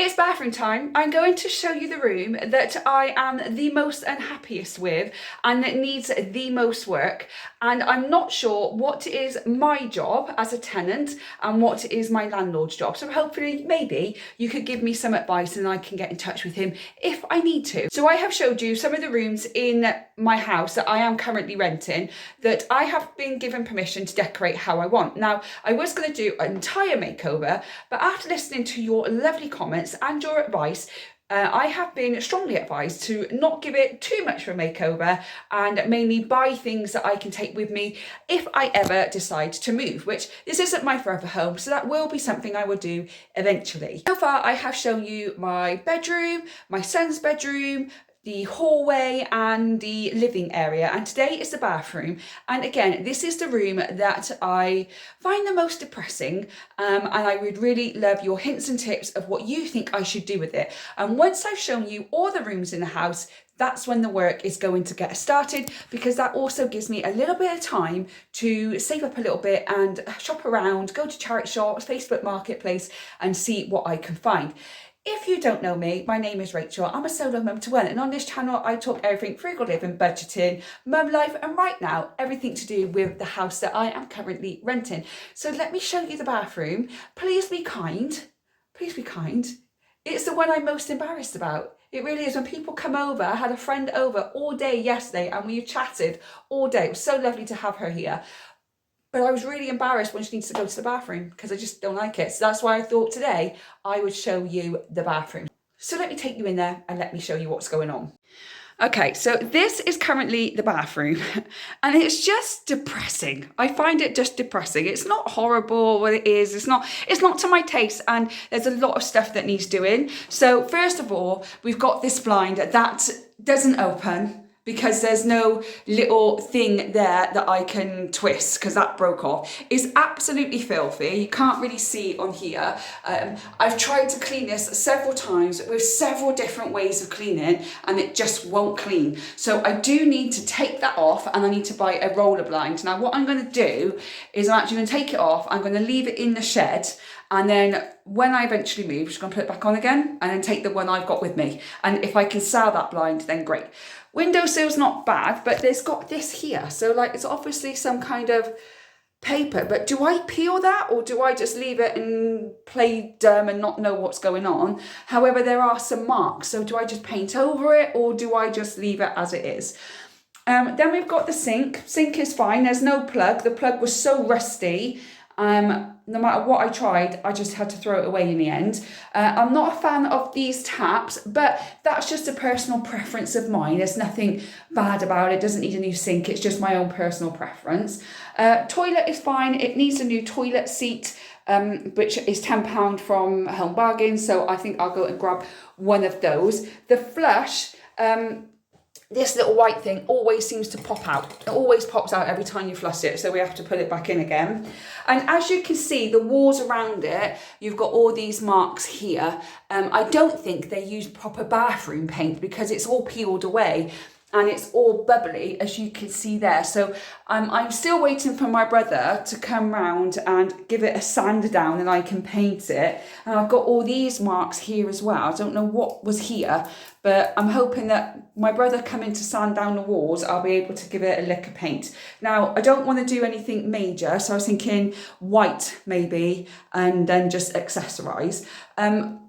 It's bathroom time. I'm going to show you the room that I am the most unhappiest with and that needs the most work. And I'm not sure what is my job as a tenant and what is my landlord's job. So hopefully, maybe you could give me some advice and I can get in touch with him if I need to. So I have showed you some of the rooms in my house that I am currently renting that I have been given permission to decorate how I want. Now, I was going to do an entire makeover, but after listening to your lovely comments and your advice, I have been strongly advised to not give it too much of a makeover and mainly buy things that I can take with me if I ever decide to move, which this isn't my forever home, so that will be something I will do eventually. So far, I have shown you my bedroom, my son's bedroom, the hallway and the living area, and today is the bathroom. And again, this is the room that I find the most depressing, and I would really love your hints and tips of what you think I should do with it. And once I've shown you all the rooms in the house, that's when the work is going to get started, because that also gives me a little bit of time to save up a little bit and shop around, go to charity shops, Facebook Marketplace, and see what I can find. If you don't know me, my name is Rachel. I'm a solo mum to one, and on this channel I talk everything frugal living, budgeting, mum life, and right now everything to do with the house that I am currently renting. So let me show you the bathroom. Please be kind. Please be kind. It's the one I'm most embarrassed about. It really is. When people come over, I had a friend over all day yesterday and we chatted all day. It was so lovely to have her here. But I was really embarrassed when she needs to go to the bathroom because I just don't like it. So that's why I thought today I would show you the bathroom. So let me take you in there and let me show you what's going on. Okay, so this is currently the bathroom and it's just depressing. I find it just depressing. It's not horrible what it is. It's not to my taste, and there's a lot of stuff that needs doing. So first of all, we've got this blind that doesn't open, because there's no little thing there that I can twist because that broke off. It's absolutely filthy. You can't really see on here. I've tried to clean this several times with several different ways of cleaning and it just won't clean. So I do need to take that off and I need to buy a roller blind. Now what I'm going to do is I'm actually going to take it off. I'm going to leave it in the shed, and then when I eventually move, I'm just going to put it back on again and then take the one I've got with me. And if I can sell that blind, then great. Windowsill's not bad, but there's got this here. So like it's obviously some kind of paper, but do I peel that or do I just leave it and play dumb and not know what's going on? However, there are some marks. So do I just paint over it or do I just leave it as it is? Then we've got the sink. Sink is fine. There's no plug. The plug was so rusty. No matter what I tried, I just had to throw it away in the end. I'm not a fan of these taps, but that's just a personal preference of mine. There's nothing bad about it. It doesn't need a new sink. It's just my own personal preference. Toilet is fine. It needs a new toilet seat, which is £10 from Home Bargains. So I think I'll go and grab one of those. The flush, this little white thing always seems to pop out. It always pops out every time you flush it, so we have to put it back in again. And as you can see, the walls around it, you've got all these marks here. I don't think they use proper bathroom paint because it's all peeled away and it's all bubbly, as you can see there. So I'm still waiting for my brother to come round and give it a sand down and I can paint it. And I've got all these marks here as well. I don't know what was here, but I'm hoping that my brother coming to sand down the walls, I'll be able to give it a lick of paint. Now, I don't want to do anything major, so I was thinking white maybe, and then just accessorise.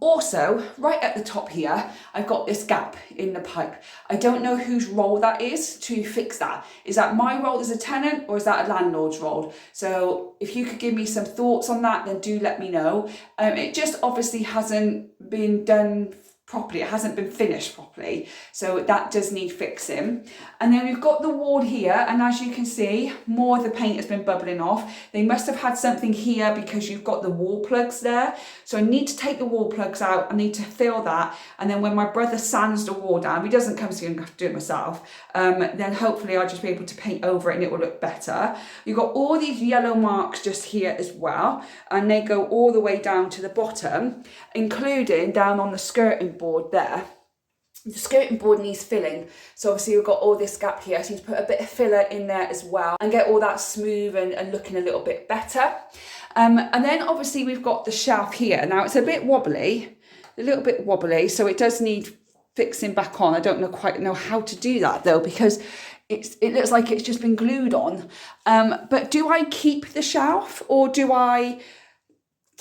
Also, right at the top here, I've got this gap in the pipe. I don't know whose role that is to fix that. Is that my role as a tenant or is that a landlord's role? So if you could give me some thoughts on that, then do let me know. It just obviously hasn't been done properly. It hasn't been finished properly, so that does need fixing. And then we've got the wall here, and as you can see, more of the paint has been bubbling off. They must have had something here because you've got the wall plugs there, so I need to take the wall plugs out. I need to fill that, and then when my brother sands the wall down, he doesn't come to me and have to do it myself, then hopefully I'll just be able to paint over it and it will look better. You've got all these yellow marks just here as well, and they go all the way down to the bottom, including down on the skirting board there. The skirting board needs filling, so obviously we've got all this gap here. So I need to put a bit of filler in there as well and get all that smooth and looking a little bit better. And then obviously we've got the shelf here. Now it's a bit wobbly, a little bit wobbly, so it does need fixing back on. I don't quite know how to do that though, because it looks like it's just been glued on. But do I keep the shelf or do I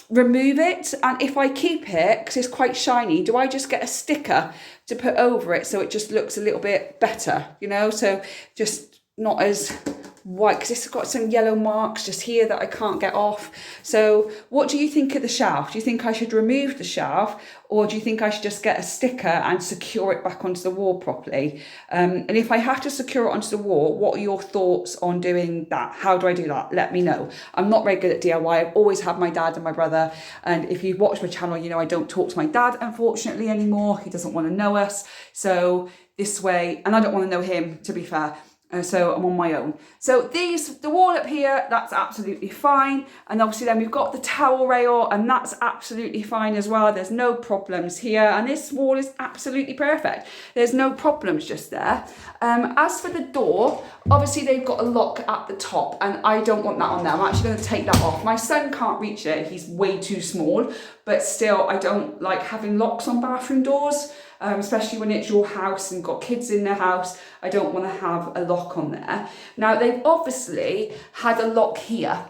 remove it? And if I keep it, because it's quite shiny, do I just get a sticker to put over it so it just looks a little bit better, you know, so just not as white, because it's got some yellow marks just here that I can't get off. So what do you think of the shelf? Do you think I should remove the shelf, or do you think I should just get a sticker and secure it back onto the wall properly? And if I have to secure it onto the wall, what are your thoughts on doing that? How do I do that? Let me know. I'm not very good at DIY. I've always had my dad and my brother, and if you've watched my channel, you know I don't talk to my dad unfortunately anymore. He doesn't want to know us, so this way, and I don't want to know him, to be fair. So I'm on my own. So the wall up here, that's absolutely fine. And obviously then we've got the towel rail, and that's absolutely fine as well. There's no problems here. And this wall is absolutely perfect. There's no problems just there. As for the door, obviously they've got a lock at the top, and I don't want that on there. I'm actually going to take that off. My son can't reach it. He's way too small, but still I don't like having locks on bathroom doors. Especially when it's your house and got kids in the house, I don't want to have a lock on there. Now they've obviously had a lock here.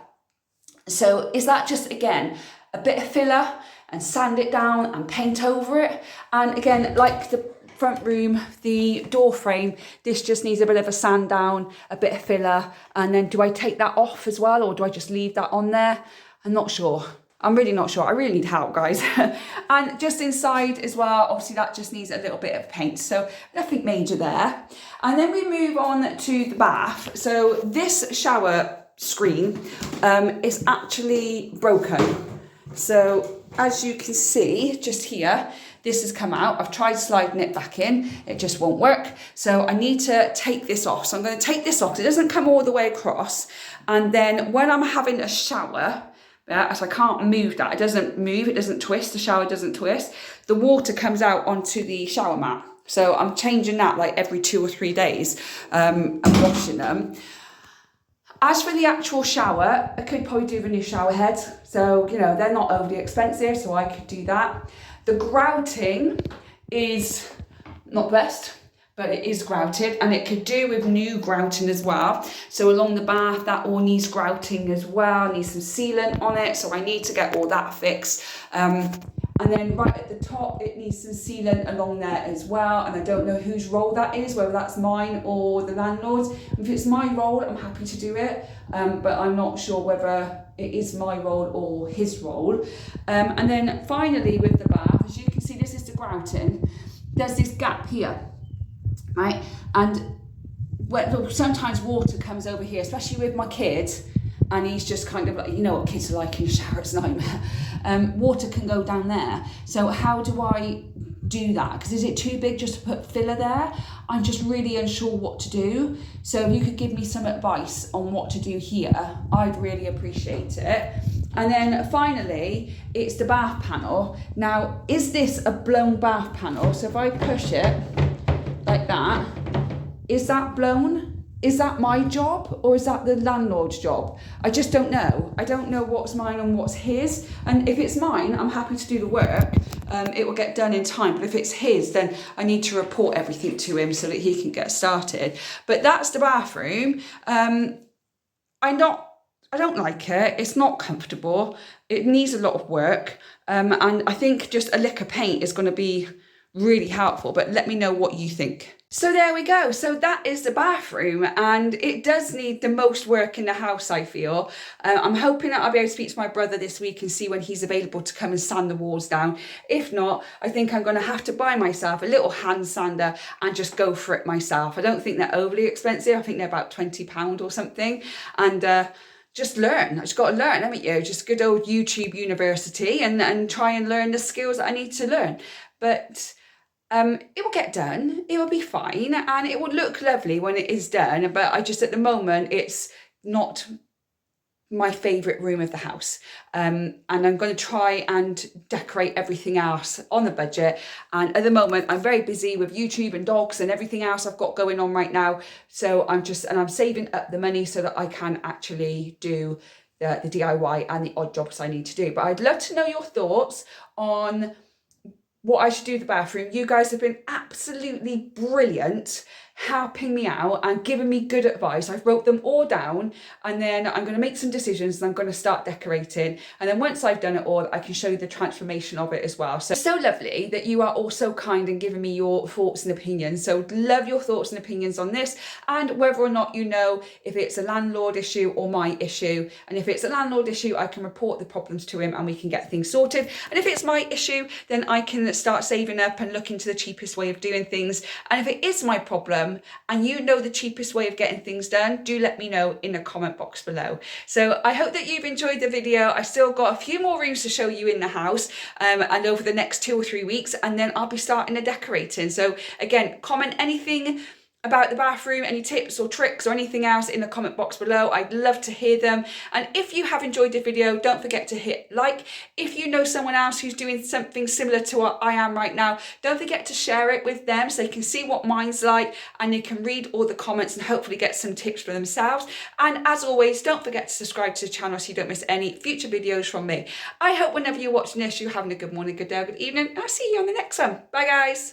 So is that just, again, a bit of filler and sand it down and paint over it? And again, like the front room, the door frame, this just needs a bit of a sand down, a bit of filler. And then do I take that off as well, or do I just leave that on there? I'm not sure. I'm really not sure. I really need help, guys. And just inside as well, obviously that just needs a little bit of paint. So nothing major there. And then we move on to the bath. So this shower screen is actually broken. So as you can see, just here, this has come out. I've tried sliding it back in. It just won't work. So I need to take this off. So I'm going to take this off. It doesn't come all the way across. And then when I'm having a shower, yeah, so I can't move that. It doesn't move, it doesn't twist, the shower doesn't twist. The water comes out onto the shower mat. So I'm changing that like every 2 or 3 days and washing them. As for the actual shower, I could probably do the new shower heads. So, you know, they're not overly expensive, so I could do that. The grouting is not best, but it is grouted, and it could do with new grouting as well. So along the bath, that all needs grouting as well, needs some sealant on it, so I need to get all that fixed. And then right at the top, it needs some sealant along there as well, and I don't know whose role that is, whether that's mine or the landlord's. If it's my role, I'm happy to do it, but I'm not sure whether it is my role or his role. And then finally with the bath, as you can see, this is the grouting. There's this gap here. Right, and sometimes water comes over here, especially with my kids, and he's just kind of like, you know what kids are like in the shower, it's a nightmare. Water can go down there. So how do I do that? Because is it too big just to put filler there? I'm just really unsure what to do. So if you could give me some advice on what to do here, I'd really appreciate it. And then finally, it's the bath panel. Now, is this a blown bath panel? So if I push it like that, is that blown? Is that my job, or is that the landlord's job? I just don't know. I don't know what's mine and what's his. And if it's mine, I'm happy to do the work. It will get done in time. But if it's his, then I need to report everything to him so that he can get started. But that's the bathroom. I don't like it. It's not comfortable. It needs a lot of work. And I think just a lick of paint is going to be really helpful, but let me know what you think. So there we go. So that is the bathroom, and it does need the most work in the house, I feel. I'm hoping that I'll be able to speak to my brother this week and see when he's available to come and sand the walls down. If not, I think I'm going to have to buy myself a little hand sander and just go for it myself. I don't think they're overly expensive. I think they're about £20 or something. And just learn. I've just got to learn, haven't you? Just good old YouTube university and try and learn the skills that I need to learn. But it will get done, it will be fine, and it will look lovely when it is done. But I just, at the moment, it's not my favourite room of the house. And I'm going to try and decorate everything else on the budget. And at the moment, I'm very busy with YouTube and dogs and everything else I've got going on right now. So I'm saving up the money so that I can actually do the DIY and the odd jobs I need to do. But I'd love to know your thoughts on what I should do with the bathroom. You guys have been absolutely brilliant helping me out and giving me good advice. I've wrote them all down, and then I'm going to make some decisions and I'm going to start decorating. And then once I've done it all, I can show you the transformation of it as well. So it's so lovely that you are all so kind and giving me your thoughts and opinions. So love your thoughts and opinions on this, and whether or not you know if it's a landlord issue or my issue. And if it's a landlord issue, I can report the problems to him and we can get things sorted. And if it's my issue, then I can start saving up and look into the cheapest way of doing things. And if it is my problem and you know the cheapest way of getting things done, do let me know in the comment box below. So I hope that you've enjoyed the video. I still got a few more rooms to show you in the house, and over the next 2 or 3 weeks, and then I'll be starting the decorating. So again, comment anything about the bathroom, any tips or tricks or anything else in the comment box below. I'd love to hear them. And if you have enjoyed the video, don't forget to hit like. If you know someone else who's doing something similar to what I am right now, don't forget to share it with them so they can see what mine's like and they can read all the comments and hopefully get some tips for themselves. And as always, don't forget to subscribe to the channel so you don't miss any future videos from me. I hope whenever you're watching this, you're having a good morning, good day, or good evening. I'll see you on the next one. Bye guys.